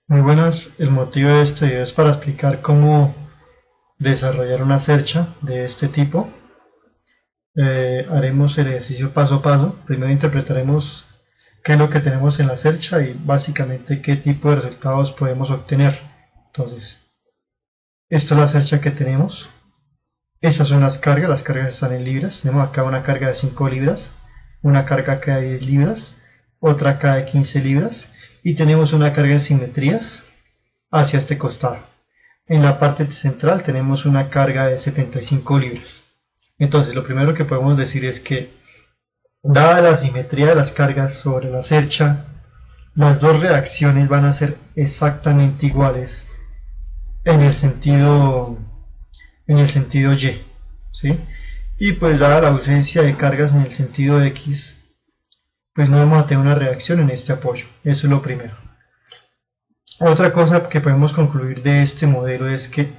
Muy buenas, el motivo de este video es para explicar cómo desarrollar una cercha de este tipo. Haremos el ejercicio paso a paso. Primero interpretaremos qué es lo que tenemos en la cercha y básicamente qué tipo de resultados podemos obtener. Entonces, esta es la cercha que tenemos. Estas son las cargas están en libras. Tenemos acá una carga de 5 libras, una carga acá de 10 libras, otra acá de 15 libras y tenemos una carga en simetrías hacia este costado. En la parte central tenemos una carga de 75 libras. Entonces, lo primero que podemos decir es que, dada la simetría de las cargas sobre la cercha, las dos reacciones van a ser exactamente iguales en el sentido, Y, ¿sí? Y pues dada la ausencia de cargas en el sentido X, pues no vamos a tener una reacción en este apoyo. Eso es lo primero. Otra cosa que podemos concluir de este modelo es que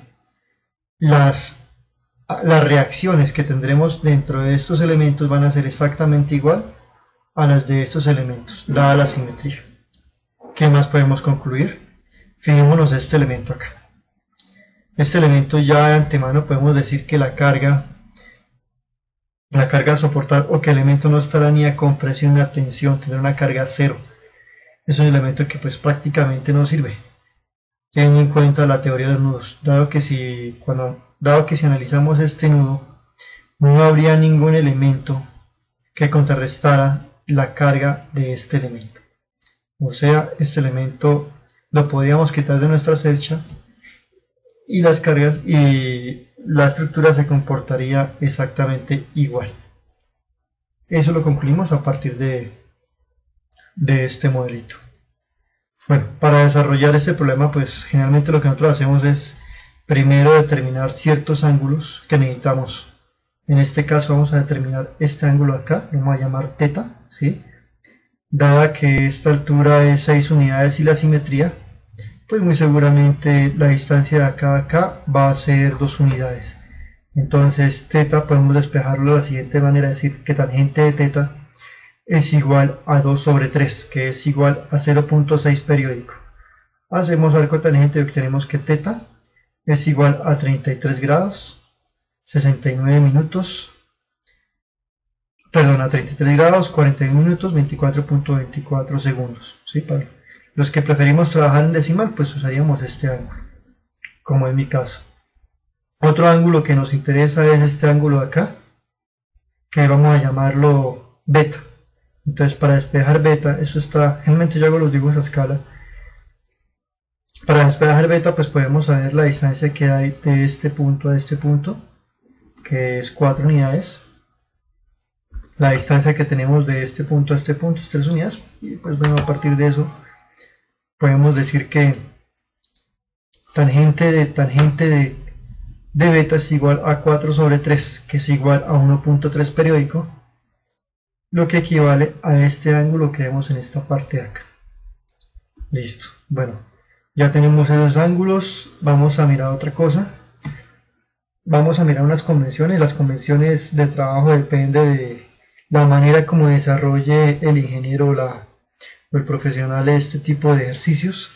las reacciones que tendremos dentro de estos elementos van a ser exactamente igual a las de estos elementos, dada la simetría. ¿Qué más podemos concluir? Fijémonos este elemento acá. Este elemento ya de antemano podemos decir que la carga a soportar o que el elemento no estará ni a compresión ni a tensión, tendrá una carga cero. Es un elemento que pues prácticamente no sirve, teniendo en cuenta la teoría de los nudos, dado que si analizamos este nudo, no habría ningún elemento que contrarrestara la carga de este elemento. O sea, este elemento lo podríamos quitar de nuestra cercha y las cargas y la estructura se comportaría exactamente igual. Eso lo concluimos a partir de este modelito. Bueno, para desarrollar este problema, pues generalmente lo que nosotros hacemos es primero determinar ciertos ángulos que necesitamos. En este caso vamos a determinar este ángulo acá, lo vamos a llamar θ, ¿sí? Dada que esta altura es 6 unidades y la simetría, pues muy seguramente la distancia de acá a acá va a ser 2 unidades. Entonces θ podemos despejarlo de la siguiente manera, es decir, que tangente de θ es igual a 2 sobre 3, que es igual a 0.6 periódico. Hacemos arco tangente y obtenemos que θ es igual a 33 grados, 69 minutos, perdón, a 33 grados, 41 minutos, 24.24 segundos. ¿Sí? Para los que preferimos trabajar en decimal, pues usaríamos este ángulo, como en mi caso. Otro ángulo que nos interesa es este ángulo de acá, que vamos a llamarlo beta. Entonces, para despejar beta, eso está, generalmente yo hago los dibujos a escala. Para despejar beta, pues podemos saber la distancia que hay de este punto a este punto, que es 4 unidades. La distancia que tenemos de este punto a este punto es 3 unidades. Y pues bueno, a partir de eso, podemos decir que tangente de beta es igual a 4 sobre 3, que es igual a 1.3 periódico, lo que equivale a este ángulo que vemos en esta parte de acá. Listo. Bueno, ya tenemos esos ángulos. Vamos a mirar otra cosa. Vamos a mirar unas convenciones. Las convenciones de trabajo dependen de la manera como desarrolle el ingeniero o el profesional este tipo de ejercicios.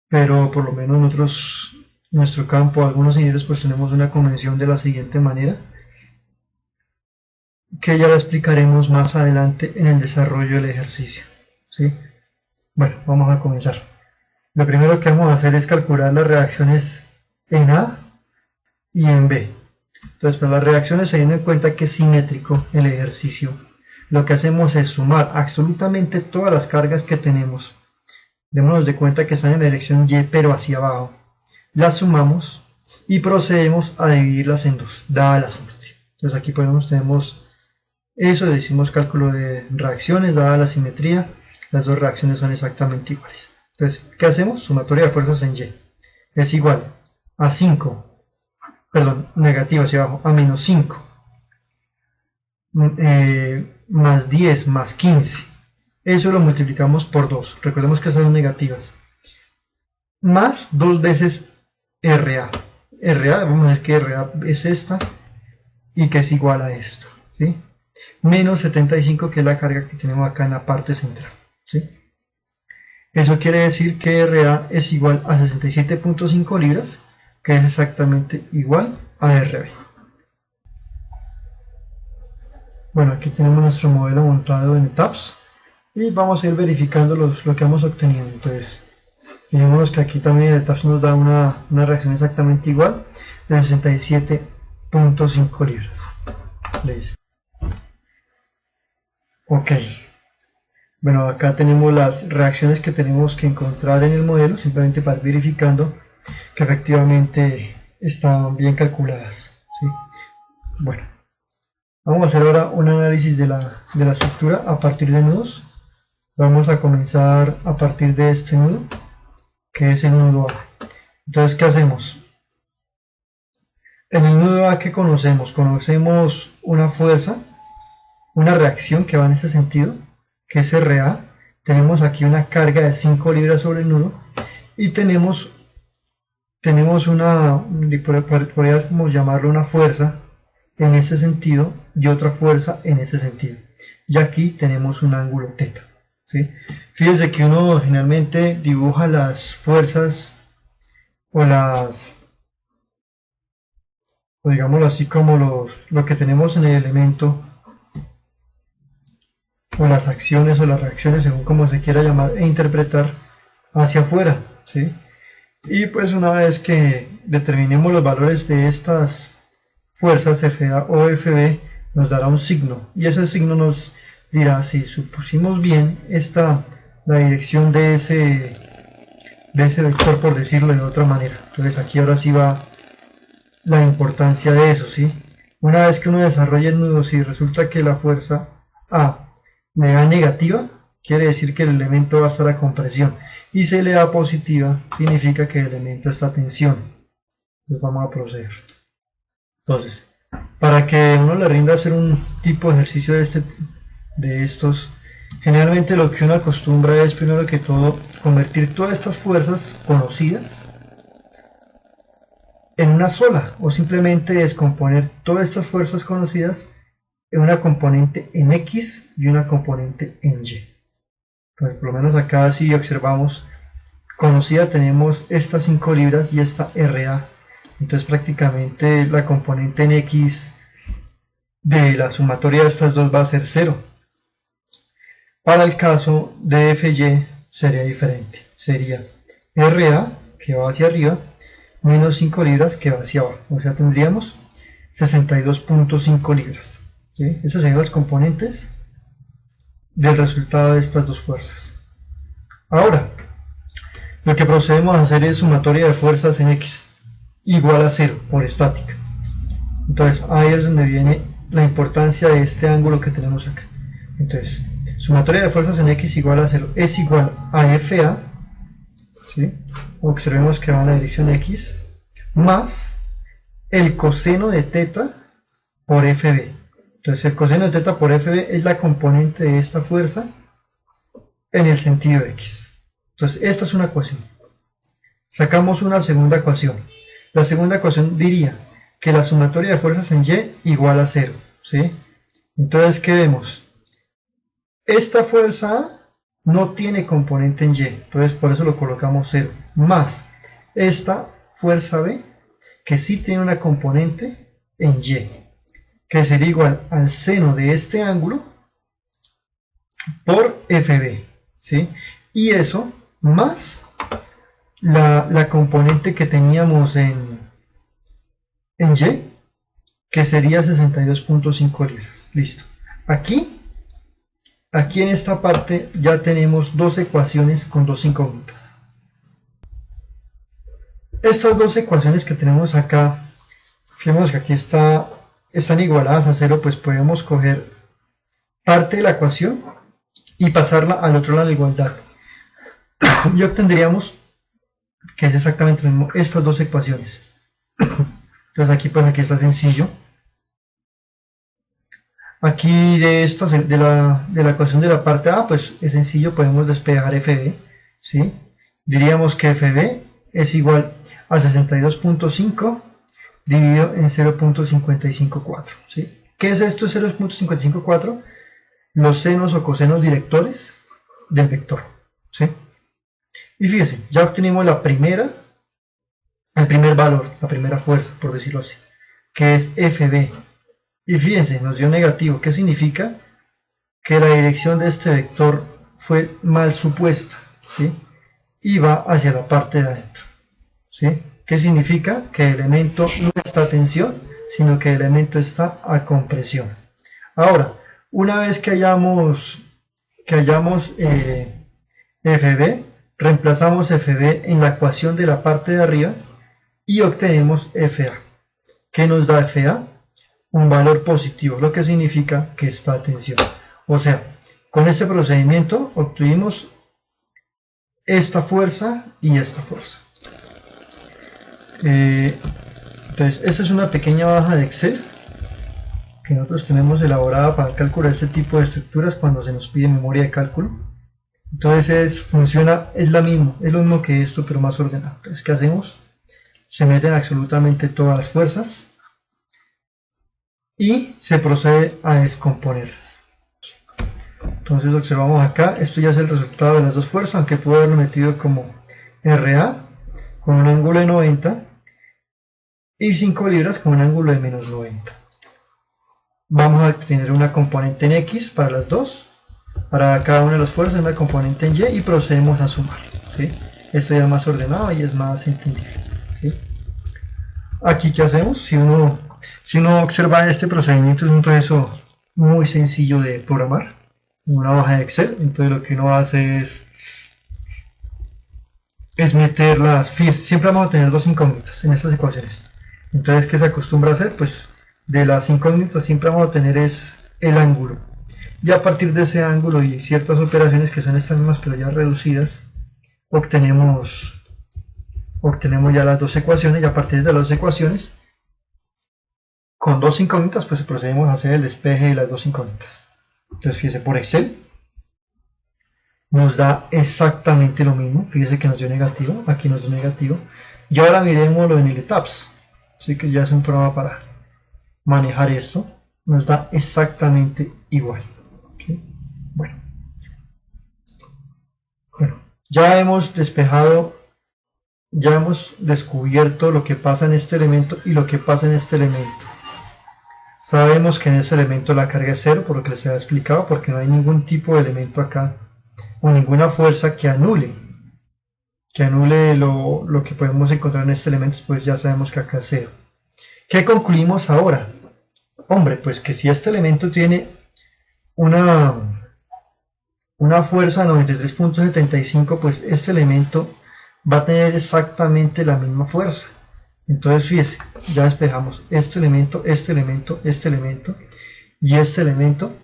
Pero por lo menos nosotros, en nuestro campo, algunos ingenieros pues tenemos una convención de la siguiente manera, que ya la explicaremos más adelante en el desarrollo del ejercicio. ¿Sí? Bueno, vamos a comenzar. Lo primero que vamos a hacer es calcular las reacciones en A y en B. Entonces, para las reacciones, teniendo en cuenta que es simétrico el ejercicio, lo que hacemos es sumar absolutamente todas las cargas que tenemos. Démonos de cuenta que están en la dirección Y, pero hacia abajo. Las sumamos y procedemos a dividirlas en dos, dada la simetría. Entonces, aquí tenemos eso, decimos cálculo de reacciones, dada la simetría, las dos reacciones son exactamente iguales. Entonces, ¿qué hacemos? Sumatoria de fuerzas en Y es igual a 5, perdón, negativo hacia abajo, a menos 5, más 10, más 15. Eso lo multiplicamos por 2. Recordemos que esas son negativas. Más 2 veces RA. RA, vamos a ver que RA es esta y que es igual a esto. ¿Sí? Menos 75, que es la carga que tenemos acá en la parte central. ¿Sí? Eso quiere decir que RA es igual a 67.5 libras, que es exactamente igual a RB. Bueno, aquí tenemos nuestro modelo montado en ETABS y vamos a ir verificando lo que hemos obtenido. Entonces, fijémonos que aquí también el ETABS nos da una reacción exactamente igual de 67.5 libras. Listo. Ok. Bueno, acá tenemos las reacciones que tenemos que encontrar en el modelo, simplemente para ir verificando que efectivamente están bien calculadas, ¿sí? Bueno, vamos a hacer ahora un análisis de la estructura a partir de nudos. Vamos a comenzar a partir de este nudo, que es el nudo A. Entonces, ¿qué hacemos? En el nudo A, ¿qué conocemos? Conocemos una fuerza, una reacción que va en este sentido, que es RA. Tenemos aquí una carga de 5 libras sobre el nudo y tenemos una, podríamos llamarlo una fuerza en este sentido y otra fuerza en este sentido. Y aquí tenemos un ángulo θ, ¿sí? Fíjense que uno generalmente dibuja las fuerzas o digámoslo así, como lo que tenemos en el elemento, o las acciones o las reacciones, según como se quiera llamar e interpretar, hacia afuera, ¿sí? Y pues una vez que determinemos los valores de estas fuerzas FA o FB, nos dará un signo, y ese signo nos dirá si supusimos bien la dirección de ese vector, por decirlo de otra manera. Entonces aquí ahora sí va la importancia de eso, ¿sí? Una vez que uno desarrolla el nudo, si resulta que la fuerza A le da negativa, quiere decir que el elemento va a estar a compresión, y si le da positiva, significa que el elemento está a tensión. Entonces vamos a proceder. Entonces, para que uno le rinda hacer un tipo de ejercicio de estos, generalmente lo que uno acostumbra es, primero que todo, convertir todas estas fuerzas conocidas en una sola, o simplemente descomponer todas estas fuerzas conocidas en una componente en X y una componente en Y. Pues por lo menos acá, si observamos, conocida tenemos estas 5 libras y esta RA. Entonces prácticamente la componente en X de la sumatoria de estas dos va a ser 0. Para el caso de FY sería diferente. Sería RA, que va hacia arriba, menos 5 libras, que va hacia abajo. O sea, tendríamos 62.5 libras. ¿Sí? Esas serían las componentes del resultado de estas dos fuerzas. Ahora, lo que procedemos a hacer es sumatoria de fuerzas en X igual a 0 por estática. Entonces ahí es donde viene la importancia de este ángulo que tenemos acá. Entonces, sumatoria de fuerzas en X igual a 0 es igual a FA, ¿sí? Observemos que va en la dirección X, más el coseno de θ por FB. Entonces el coseno de θ por FB es la componente de esta fuerza en el sentido X. Entonces esta es una ecuación. Sacamos una segunda ecuación. La segunda ecuación diría que la sumatoria de fuerzas en Y igual a 0, ¿sí? Entonces, ¿qué vemos? Esta fuerza A no tiene componente en Y, entonces por eso lo colocamos 0, más esta fuerza B, que sí tiene una componente en Y, que sería igual al seno de este ángulo por FB, ¿sí? Y eso más la componente que teníamos en Y, que sería 62.5 libras. Listo. Aquí en esta parte ya tenemos dos ecuaciones con dos incógnitas. Estas dos ecuaciones que tenemos acá, fijemos que aquí están igualadas a 0, pues podemos coger parte de la ecuación y pasarla al otro lado de la igualdad. Y obtendríamos que es exactamente lo mismo, estas dos ecuaciones. Entonces aquí pues aquí está sencillo. Aquí de la ecuación de la parte A, pues es sencillo, podemos despejar FB, ¿sí? Diríamos que FB es igual a 62.5 dividido en 0.554, ¿sí? ¿Qué es esto 0.554? Los senos o cosenos directores del vector, ¿sí? Y fíjense, ya obtenemos el primer valor, la primera fuerza, por decirlo así, que es FB. Y fíjense, nos dio negativo. ¿Qué significa? Que la dirección de este vector fue mal supuesta, ¿sí? Y va hacia la parte de adentro, ¿sí? ¿Qué significa? Que el elemento no está a tensión, sino que el elemento está a compresión. Ahora, una vez que hayamos FB, reemplazamos FB en la ecuación de la parte de arriba y obtenemos FA. ¿Qué nos da FA? Un valor positivo, lo que significa que está a tensión. O sea, con este procedimiento obtuvimos esta fuerza y esta fuerza. Entonces, esta es una pequeña hoja de Excel que nosotros tenemos elaborada para calcular este tipo de estructuras cuando se nos pide memoria de cálculo. Entonces funciona, es lo mismo que esto, pero más ordenado. Entonces, ¿qué hacemos? Se meten absolutamente todas las fuerzas y se procede a descomponerlas. Entonces observamos acá, esto ya es el resultado de las dos fuerzas, aunque puedo haberlo metido como RA con un ángulo de 90 y 5 libras con un ángulo de menos 90. Vamos a obtener una componente en X para las dos, para cada una de las fuerzas una componente en Y y procedemos a sumar, ¿sí? Esto ya es más ordenado y es más entendible, ¿sí? Aquí, ¿qué hacemos? Si uno observa este procedimiento, es un proceso muy sencillo de programar en una hoja de Excel. Entonces lo que uno hace es meter siempre vamos a tener dos incógnitas en estas ecuaciones. Entonces, ¿qué se acostumbra a hacer? Pues de las incógnitas siempre vamos a tener es el ángulo. Y a partir de ese ángulo y ciertas operaciones que son estas mismas pero ya reducidas, obtenemos ya las dos ecuaciones, y a partir de las dos ecuaciones, con dos incógnitas, pues procedemos a hacer el despeje de las dos incógnitas. Entonces, fíjese, por Excel nos da exactamente lo mismo. Fíjese que nos dio negativo, aquí nos dio negativo. Y ahora miremoslo en el ETABS, así que ya es un programa para manejar esto. Nos da exactamente igual. ¿Okay? Bueno, ya hemos despejado, ya hemos descubierto lo que pasa en este elemento y lo que pasa en este elemento. Sabemos que en este elemento la carga es cero, por lo que les había explicado, porque no hay ningún tipo de elemento acá o ninguna fuerza que anule lo que podemos encontrar en este elemento. Pues ya sabemos que acá es cero. ¿Qué concluimos ahora? Hombre, pues que si este elemento tiene una fuerza de 93.75, pues este elemento va a tener exactamente la misma fuerza. Entonces, fíjese, ya despejamos este elemento y este elemento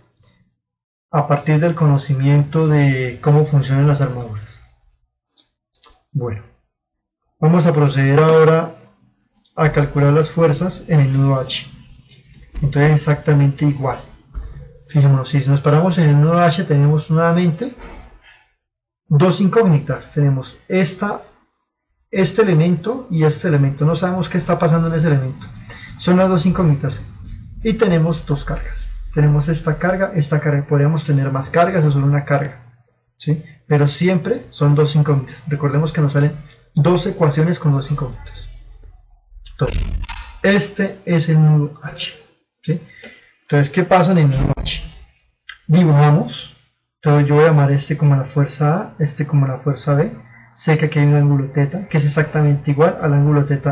a partir del conocimiento de cómo funcionan las armaduras. Bueno, vamos a proceder ahora a calcular las fuerzas en el nudo H. Entonces, exactamente igual. Fijémonos, si nos paramos en el nudo H, tenemos nuevamente dos incógnitas. Tenemos este elemento y este elemento. No sabemos qué está pasando en ese elemento. Son las dos incógnitas. Y tenemos dos cargas. Tenemos esta carga. Podríamos tener más cargas o solo una carga, ¿sí? Pero siempre son dos incógnitas. Recordemos que nos salen dos ecuaciones con dos incógnitas. Entonces, este es el nudo H, ¿sí? Entonces, ¿qué pasa en el nudo H? Dibujamos. Entonces, yo voy a llamar este como la fuerza A, este como la fuerza B. Sé que aquí hay un ángulo θ que es exactamente igual al ángulo θ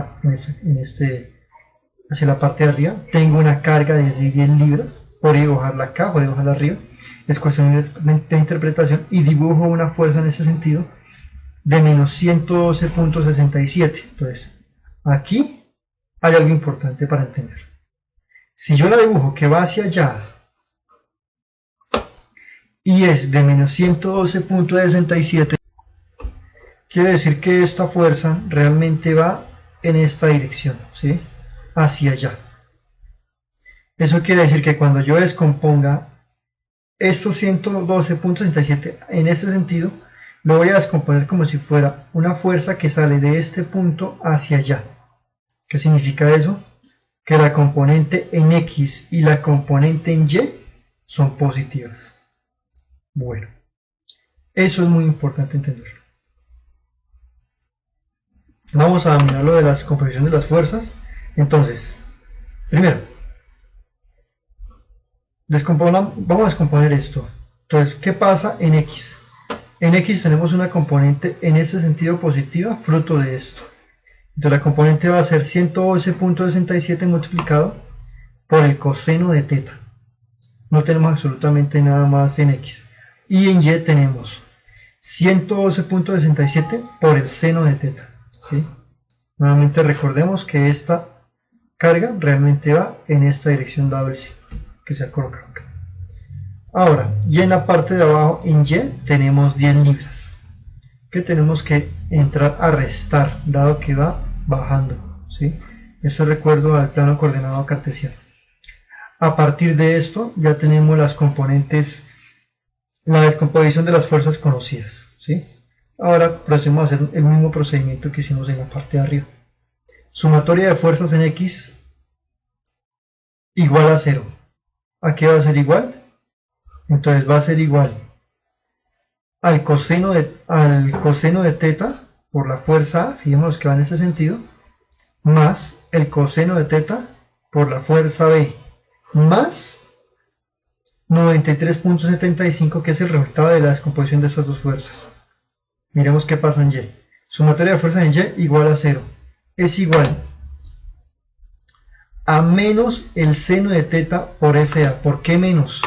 hacia la parte de arriba. Tengo una carga de 10 libras, podría dibujarla acá, podría dibujarla arriba. Es cuestión de interpretación y dibujo una fuerza en ese sentido de menos 112.67. Entonces, aquí hay algo importante para entender. Si yo la dibujo que va hacia allá y es de menos 112.67, quiere decir que esta fuerza realmente va en esta dirección, ¿sí? Hacia allá. Eso quiere decir que cuando yo descomponga estos 112.67 en este sentido, lo voy a descomponer como si fuera una fuerza que sale de este punto hacia allá. ¿Qué significa eso? Que la componente en X y la componente en Y son positivas. Bueno, eso es muy importante entenderlo. Vamos a mirar lo de la composición de las fuerzas. Entonces, primero, vamos a descomponer esto. Entonces, ¿qué pasa en X? En X tenemos una componente en este sentido positiva, fruto de esto. Entonces la componente va a ser 112.67 multiplicado por el coseno de teta. No tenemos absolutamente nada más en X. Y en Y tenemos 112.67 por el seno de teta. ¿Sí? Nuevamente recordemos que esta carga realmente va en esta dirección dado el signo que se ha colocado acá. Ahora, y en la parte de abajo, en Y, tenemos 10 libras, que tenemos que entrar a restar, dado que va bajando. ¿Sí? Eso recuerdo al plano coordenado cartesiano. A partir de esto, ya tenemos las componentes, la descomposición de las fuerzas conocidas. ¿Sí? Ahora procedemos a hacer el mismo procedimiento que hicimos en la parte de arriba. Sumatoria de fuerzas en X igual a 0. ¿A qué va a ser igual? Entonces va a ser igual al coseno de teta por la fuerza A, fijémonos que va en ese sentido, más el coseno de teta por la fuerza B, más 93.75, que es el resultado de la descomposición de estas dos fuerzas. Miremos qué pasa en Y. Sumatoria de fuerzas en Y igual a 0. Es igual a menos el seno de teta por FA. ¿Por qué menos?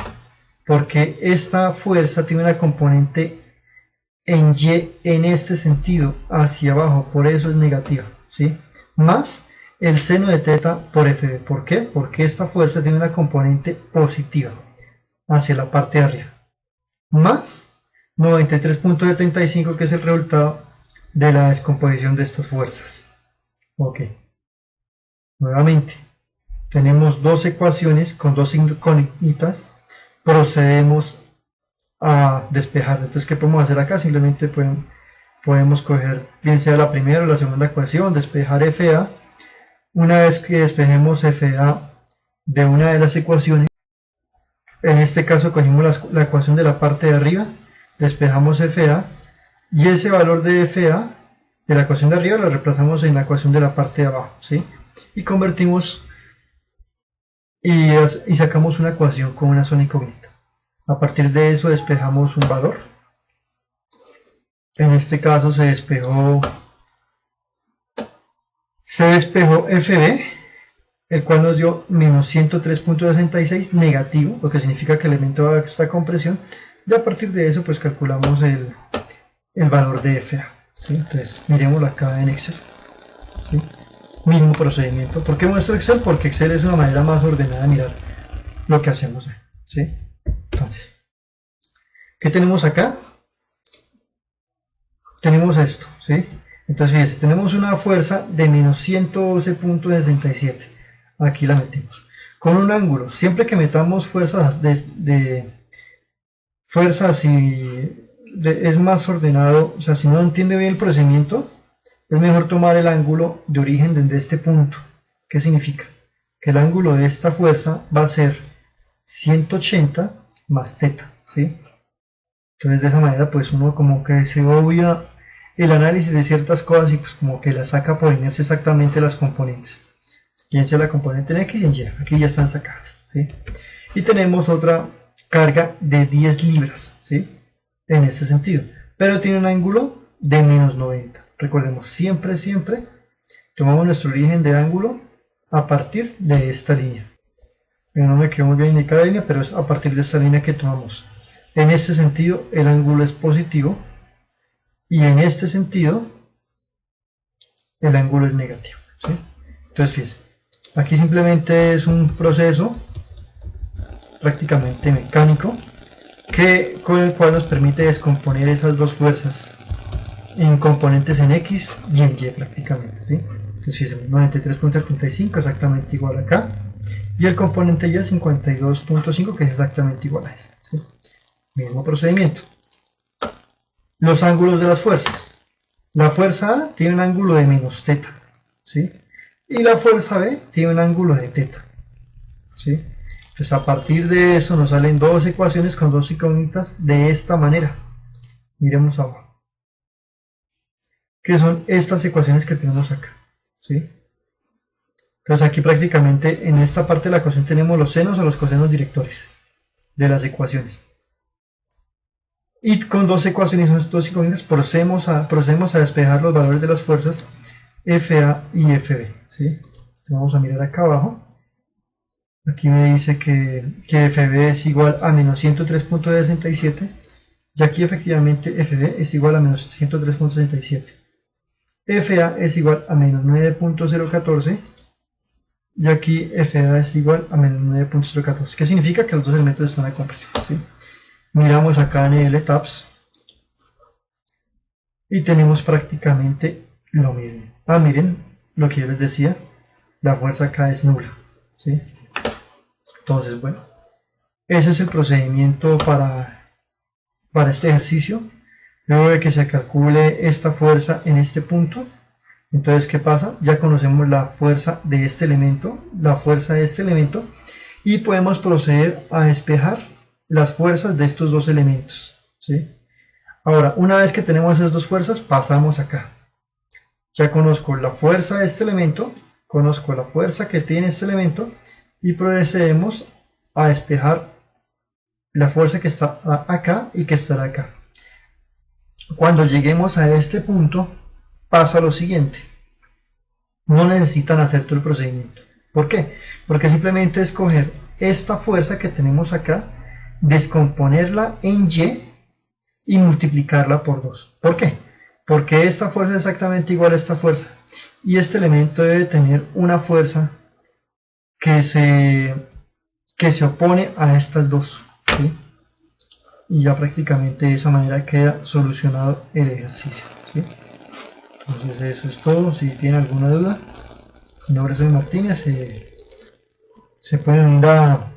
Porque esta fuerza tiene una componente en Y en este sentido, hacia abajo, por eso es negativa, ¿sí? Más el seno de teta por FB. ¿Por qué? Porque esta fuerza tiene una componente positiva, hacia la parte de arriba. Más 93.75, que es el resultado de la descomposición de estas fuerzas. Ok. Nuevamente, tenemos dos ecuaciones con dos incógnitas. Procedemos a despejar. Entonces, ¿qué podemos hacer acá? Simplemente podemos coger bien sea la primera o la segunda ecuación, despejar FA. Una vez que despejemos FA de una de las ecuaciones, en este caso cogimos la ecuación de la parte de arriba, despejamos FA, y ese valor de FA de la ecuación de arriba lo reemplazamos en la ecuación de la parte de abajo, ¿sí? Y convertimos y sacamos una ecuación con una zona incógnita. A partir de eso despejamos un valor. En este caso se despejó FB, el cual nos dio menos 103.66 negativo, lo que significa que el elemento va a esta compresión. Y a partir de eso pues calculamos el valor de FA. ¿Sí? Entonces miremoslo acá en Excel. ¿Sí? Mismo procedimiento. ¿Por qué muestro Excel? Porque Excel es una manera más ordenada de mirar lo que hacemos. ¿Sí? Entonces, ¿qué tenemos acá? Tenemos esto, ¿sí? Entonces, fíjense, tenemos una fuerza de menos 112.67. Aquí la metemos. Con un ángulo. Siempre que metamos fuerzas fuerzas es más ordenado. O sea, si no entiende bien el procedimiento, es mejor tomar el ángulo de origen desde este punto. ¿Qué significa? Que el ángulo de esta fuerza va a ser 180 más teta, ¿sí? Entonces de esa manera pues uno como que se obvia el análisis de ciertas cosas y pues como que la saca por inercia exactamente las componentes. Bien sea la componente en X y en Y, aquí ya están sacadas, ¿sí? Y tenemos otra carga de 10 libras, ¿sí? En este sentido, pero tiene un ángulo de menos 90. Recordemos, siempre tomamos nuestro origen de ángulo a partir de esta línea. No me quedó muy bien indicada la línea, pero es a partir de esta línea que tomamos. En este sentido el ángulo es positivo y en este sentido el ángulo es negativo, ¿sí? Entonces fíjense, aquí simplemente es un proceso prácticamente mecánico con el cual nos permite descomponer esas dos fuerzas en componentes en X y en Y prácticamente, ¿sí? Entonces fíjense, 93.75 exactamente igual acá, y el componente Y 52.5, que es exactamente igual a este, ¿sí? Mismo procedimiento. Los ángulos de las fuerzas. La fuerza A tiene un ángulo de menos teta, ¿sí? Y la fuerza B tiene un ángulo de teta, ¿sí? Entonces a partir de eso nos salen dos ecuaciones con dos incógnitas de esta manera. Miremos abajo. que son estas ecuaciones que tenemos acá, ¿sí? Entonces aquí prácticamente en esta parte de la ecuación tenemos los senos o los cosenos directores de las ecuaciones. Y con dos ecuaciones procedemos a despejar los valores de las fuerzas FA y FB, ¿sí? Entonces vamos a mirar acá abajo. Aquí me dice que FB es igual a menos 103.67 y aquí efectivamente FB es igual a menos 103.67. FA es igual a menos 9.014 y aquí FA es igual a menos 9.014. ¿Qué significa? Que los dos elementos están a compresión, ¿sí? Miramos acá en el tabs y tenemos prácticamente lo mismo. Miren lo que yo les decía, la fuerza acá es nula, ¿sí? Entonces, bueno, ese es el procedimiento para este ejercicio. Luego de que se calcule esta fuerza en este punto, entonces, ¿qué pasa? Ya conocemos la fuerza de este elemento, y podemos proceder a despejar las fuerzas de estos dos elementos, ¿sí? Ahora, una vez que tenemos esas dos fuerzas, pasamos acá. Ya conozco la fuerza de este elemento, conozco la fuerza que tiene este elemento, y procedemos a despejar la fuerza que está acá y que estará acá. Cuando lleguemos a este punto, pasa lo siguiente. No necesitan hacer todo el procedimiento. ¿Por qué? Porque simplemente es coger esta fuerza que tenemos acá, descomponerla en y multiplicarla por 2. ¿Por qué? Porque esta fuerza es exactamente igual a esta fuerza. Y este elemento debe tener una fuerza que se opone a estas dos, ¿sí? Y ya prácticamente de esa manera queda solucionado el ejercicio, ¿sí? Entonces eso es todo. Si tienen alguna duda, mi nombre es Martínez, se pueden unir a